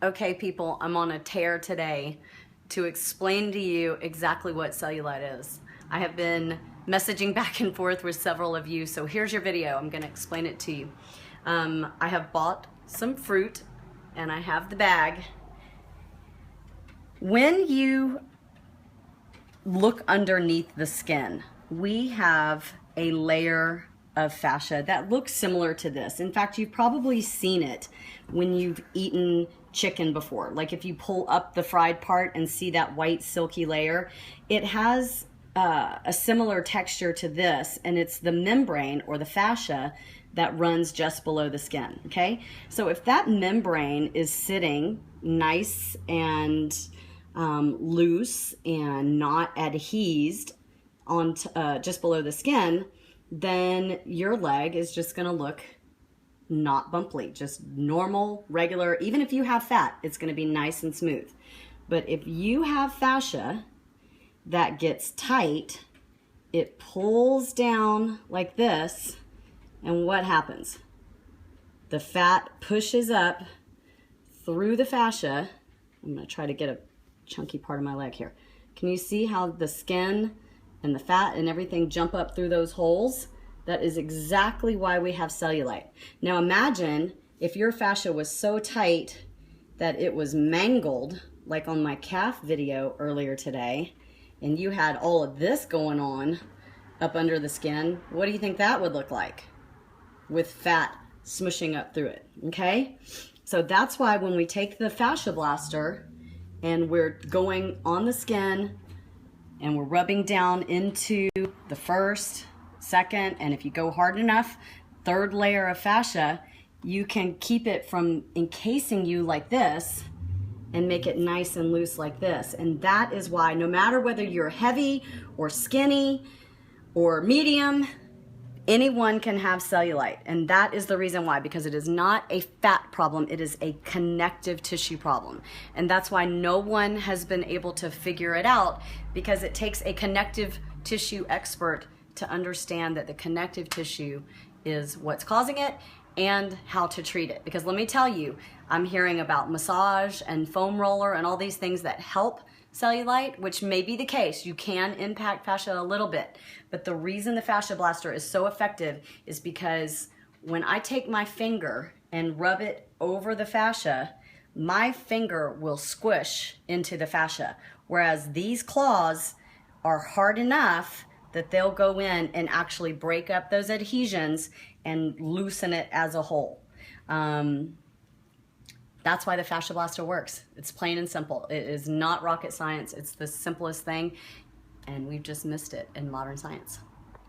Okay, people, I'm on a tear today to explain to you exactly what cellulite is. I have been messaging back and forth with several of you, so here's your video. I'm going to explain it to you. I have bought some fruit and I have the bag. When you look underneath the skin, we have a layer of fascia that looks similar to this. In fact, you've probably seen it when you've eaten chicken before. Like if you pull up the fried part and see that white silky layer, it has a similar texture to this, and it's the membrane or the fascia that runs just below the skin. Okay, so if that membrane is sitting nice and loose and not adhesed on just below the skin, then your leg is just going to look not bumpy, just normal, regular. Even if you have fat, it's going to be nice and smooth. But if you have fascia that gets tight, it pulls down like this, and what happens? The fat pushes up through the fascia. I'm going to try to get a chunky part of my leg here. Can you see how the skin and the fat and everything jump up through those holes? That is exactly why we have cellulite. Now imagine if your fascia was so tight that it was mangled, like on my calf video earlier today, and you had all of this going on up under the skin. What do you think that would look like with fat smushing up through it? Okay, so that's why when we take the FasciaBlaster and we're going on the skin and we're rubbing down into the first, second, and if you go hard enough, third layer of fascia, you can keep it from encasing you like this and make it nice and loose like this. And that is why no matter whether you're heavy or skinny or medium, anyone can have cellulite. And that is the reason why, because it is not a fat problem, it is a connective tissue problem. And that's why no one has been able to figure it out, because it takes a connective tissue expert to understand that the connective tissue is what's causing it and how to treat it. Because let me tell you, I'm hearing about massage and foam roller and all these things that help cellulite, which may be the case. You can impact fascia a little bit, but the reason the FasciaBlaster is so effective is because when I take my finger and rub it over the fascia, my finger will squish into the fascia, whereas these claws are hard enough that they'll go in and actually break up those adhesions and loosen it as a whole. That's why the FasciaBlaster works. It's plain and simple. It is not rocket science. It's the simplest thing, and we've just missed it in modern science.